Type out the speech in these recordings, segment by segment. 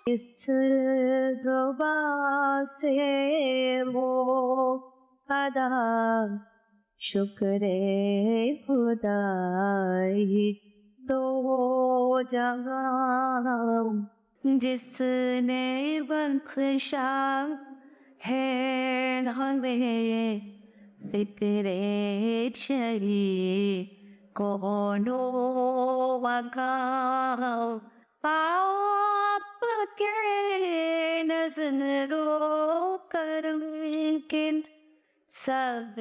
इस ज़ुबां से वो अदा शुक्रे खुदाई दो जहां जिसने बख्शा है हमें फिक्रे शरीर कोनो वक़्त आपके नज़रों करकिन सब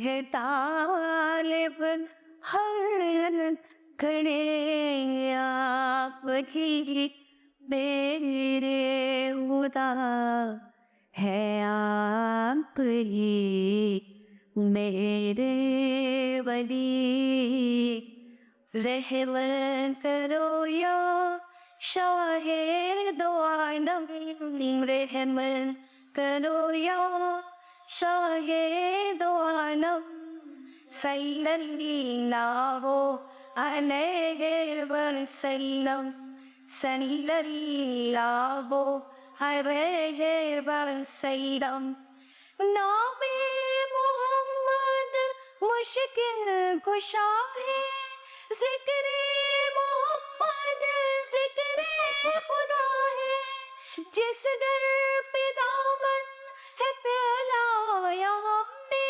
है तालिब हर खड़े आपकी मेरे खुदा है आप ही मेरे वली रहमत करो या शाहे दो आलम रहमत करो या शाहे दो आलम सल्लल्लाहु अलैहि वसल्लम सल्लल्लाहु अलैहि वसल्लम नामे मोहम्मद मुश्किल कुशा है ज़िक्रे मोहम्मद ज़िक्रे खुदा है जिस दर पे दामन है फैलाया हमने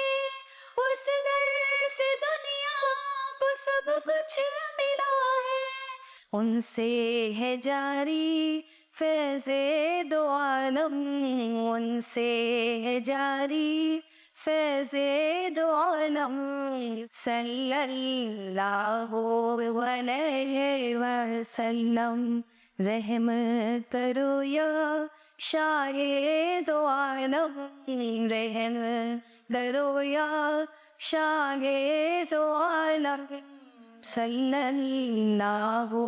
उस दर से दुनिया को सब कुछ मिला है उनसे है जारी फैज़े दो आलम उनसे है जारी फैज़े दो आलम सल्लल्लाहु अलैहि वसल्लम रहमत करो या शाहे दो आलम रहमत करो या शाहे दो आलम सल्लल्लाहु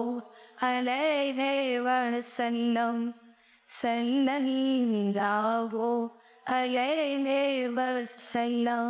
अलैहि वसल्लम सल्लल्लाहु अलैहि वसल्लम।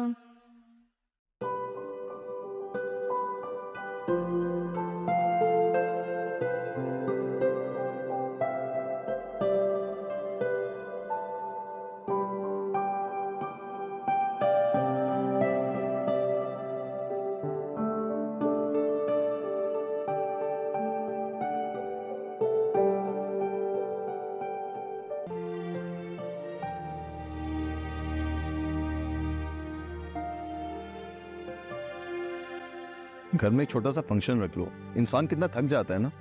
घर में एक छोटा सा फंक्शन रख लो, इंसान कितना थक जाता है ना,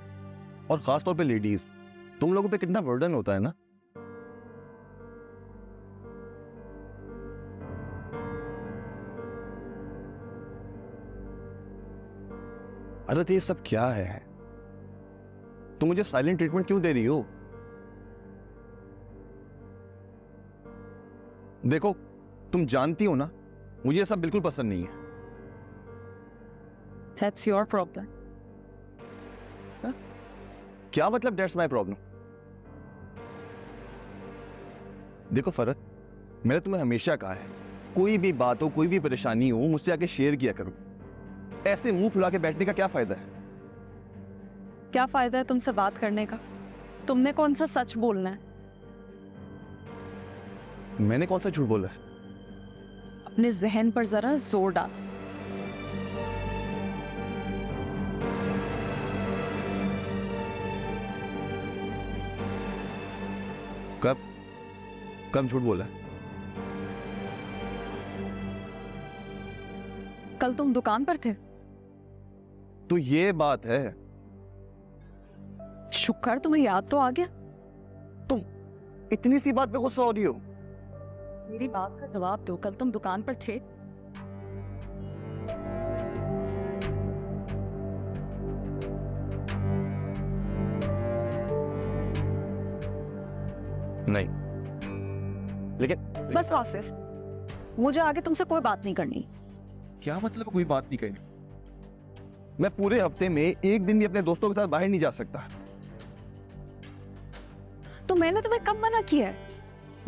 और खास तौर पे लेडीज, तुम लोगों पे कितना बर्डन होता है ना। अरे ये सब क्या है? तुम मुझे साइलेंट ट्रीटमेंट क्यों दे रही हो? देखो, तुम जानती हो ना, मुझे ये सब बिल्कुल पसंद नहीं है। That's your problem. क्या मतलब that's my problem? देखो फरत, मैंने तुम्हें हमेशा कहा है, कोई भी बात हो, कोई भी परेशानी हो, मुझसे आके शेयर किया करो। ऐसे मुंह फुला के बैठने का क्या फायदा है? क्या फायदा है तुमसे बात करने का? तुमने कौन सा सच बोलना है? मैंने कौन सा झूठ बोला है? अपने जहन पर जरा जोर डाल। कब झूठ बोला है? कल तुम दुकान पर थे। तो ये बात है। शुक्र तुम्हें याद तो आ गया। तुम इतनी सी बात पे गुस्सा हो रही हो? मेरी बात का जवाब दो, कल तुम दुकान पर थे? नहीं। लेकिन बस वासिफ, मुझे आगे तुमसे कोई बात नहीं करनी। क्या मतलब कोई बात नहीं करनी? मैं पूरे हफ्ते में एक दिन भी अपने दोस्तों के साथ बाहर नहीं जा सकता। तो मैंने तुम्हें कब मना किया है?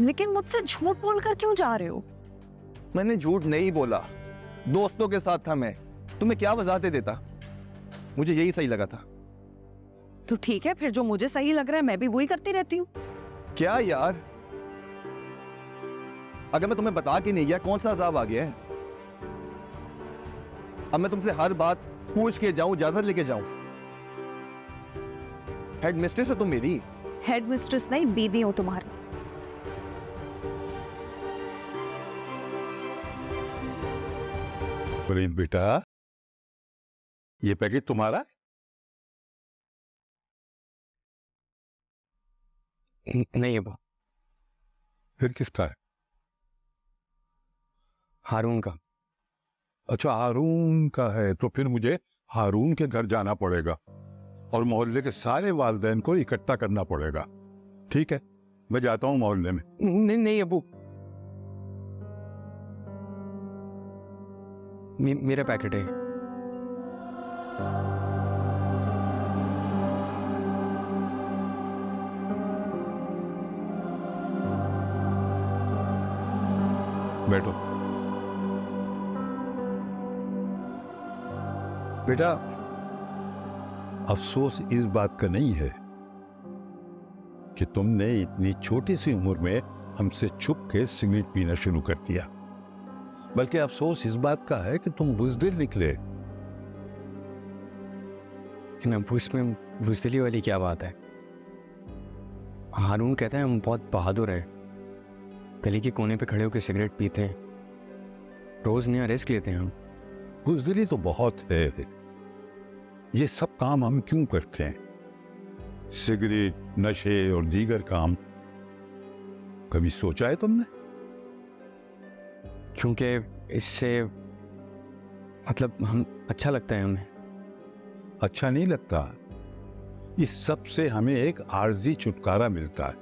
लेकिन मुझसे झूठ बोलकर क्यों जा रहे हो? मैंने झूठ नहीं बोला, दोस्तों के साथ था मैं। तुम्हें क्या वजाहतें देता? मुझे यही सही लगा था। तो ठीक है, फिर जो मुझे सही लग रहा है मैं भी वही करती रहती हूँ। क्या यार, अगर मैं तुम्हें बता के नहीं गया कौन सा अजाब आ गया है? अब मैं तुमसे हर बात पूछ के जाऊं, इजाजत लेके जाऊं? हेड मिस्ट्रेस है तुम मेरी। हेड मिस्ट्रेस नहीं, बीवी हूँ तुम्हारी। प्रेम बेटा, ये पैकेट तुम्हारा है? नहीं अब्बा, फिर किसका है? हारून का। अच्छा, हारून का है, तो फिर मुझे हारून के घर जाना पड़ेगा और मोहल्ले के सारे वालिदैन को इकट्ठा करना पड़ेगा। ठीक है, मैं जाता हूँ मोहल्ले में। नहीं नहीं अब्बू, मेरा पैकेट है। बैठो बेटा, अफसोस इस बात का नहीं है कि तुमने इतनी छोटी सी उम्र में हमसे छुप के सिगरेट पीना शुरू कर दिया, बल्कि अफसोस इस बात का है कि तुम बुज़दिल निकले। लेकिन अब्बू, इसमें बुज़दिली वाली क्या बात है? हारून कहता है हम बहुत बहादुर है, गली के कोने पे खड़े होकर सिगरेट पीते हैं, रोज नया रिस्क लेते हैं हम। बुज़दिली तो बहुत है, ये सब काम हम क्यों करते हैं? सिगरेट, नशे और दीगर काम कभी सोचा है तुमने? क्योंकि इससे मतलब हम अच्छा लगता है हमें। अच्छा नहीं लगता। इस सब से हमें एक आर्जी छुटकारा मिलता है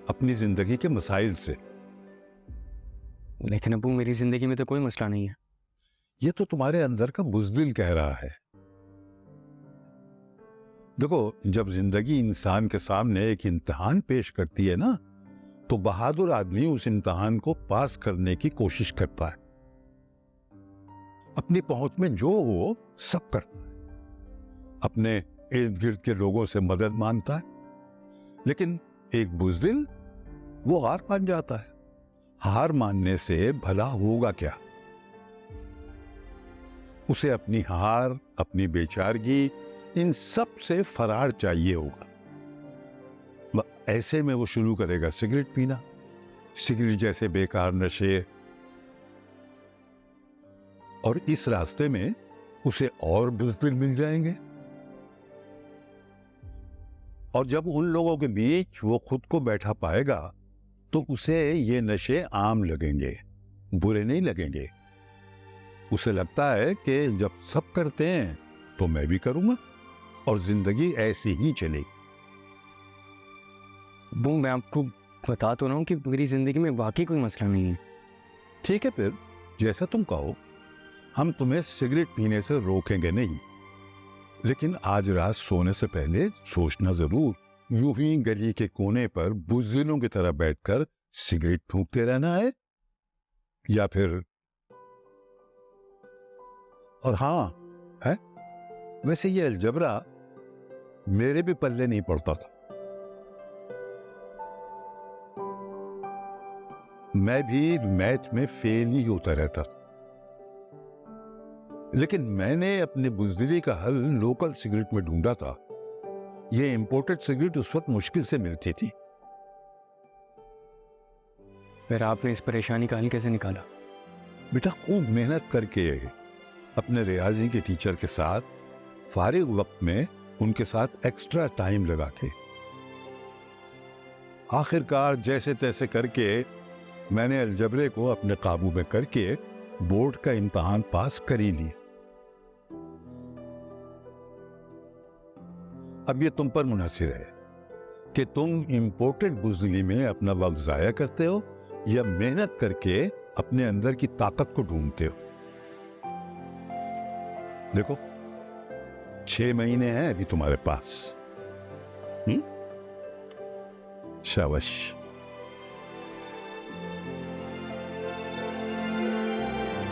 अपनी जिंदगी के मसाइल से। लेकिन अब्बू, मेरी जिंदगी में तो कोई मसला नहीं है। ये तो तुम्हारे अंदर का बुज़दिल कह रहा है। देखो, जब जिंदगी इंसान के सामने एक इम्तिहान पेश करती है ना, तो बहादुर आदमी उस इम्तिहान को पास करने की कोशिश करता है, अपनी पहुंच में जो हो सब करता है, अपने इर्द गिर्द के लोगों से मदद मांगता है। लेकिन एक बुज़दिल वो हार मान जाता है। हार मानने से भला होगा क्या? उसे अपनी हार, अपनी बेचारगी, इन सब से फरार चाहिए होगा। ऐसे में वो शुरू करेगा सिगरेट पीना, सिगरेट जैसे बेकार नशे, और इस रास्ते में उसे और बुज़दिल मिल जाएंगे। और जब उन लोगों के बीच वो खुद को बैठा पाएगा तो उसे ये नशे आम लगेंगे, बुरे नहीं लगेंगे। उसे लगता है कि जब सब करते हैं तो मैं भी करूंगा और जिंदगी ऐसी ही चलेगी। अब्बू, मैं आपको बता तो रहा हूँ कि मेरी जिंदगी में वाकई कोई मसला नहीं है। ठीक है, फिर जैसा तुम कहो, हम तुम्हें सिगरेट पीने से रोकेंगे नहीं, लेकिन आज रात सोने से पहले सोचना जरूर, यूं ही गली के कोने पर बुज़दिलों की तरह बैठकर सिगरेट फूंकते रहना है या फिर। और हाँ है, वैसे ये अलजबरा मेरे भी पल्ले नहीं पड़ता था। मैं भी मैथ में फेल ही होता रहता था, लेकिन मैंने अपने बुज़दिली का हल लोकल सिगरेट में ढूंढा था। ये इंपोर्टेड सिगरेट उस वक्त मुश्किल से मिलती थी। फिर आपने इस परेशानी का हल कैसे निकाला? बेटा, खूब मेहनत करके अपने रियाजी के टीचर के साथ फारिग वक्त में उनके साथ एक्स्ट्रा टाइम लगा के आखिरकार जैसे तैसे करके मैंने अलजबरे को अपने काबू में करके बोर्ड का इम्तिहान पास कर ही लिया। अब ये तुम पर मुनहसिर है कि तुम इंपोर्टेड बुज़दिली में अपना वक्त जाया करते हो या मेहनत करके अपने अंदर की ताकत को ढूंढते हो। देखो, 6 महीने हैं अभी तुम्हारे पास। शाबाश।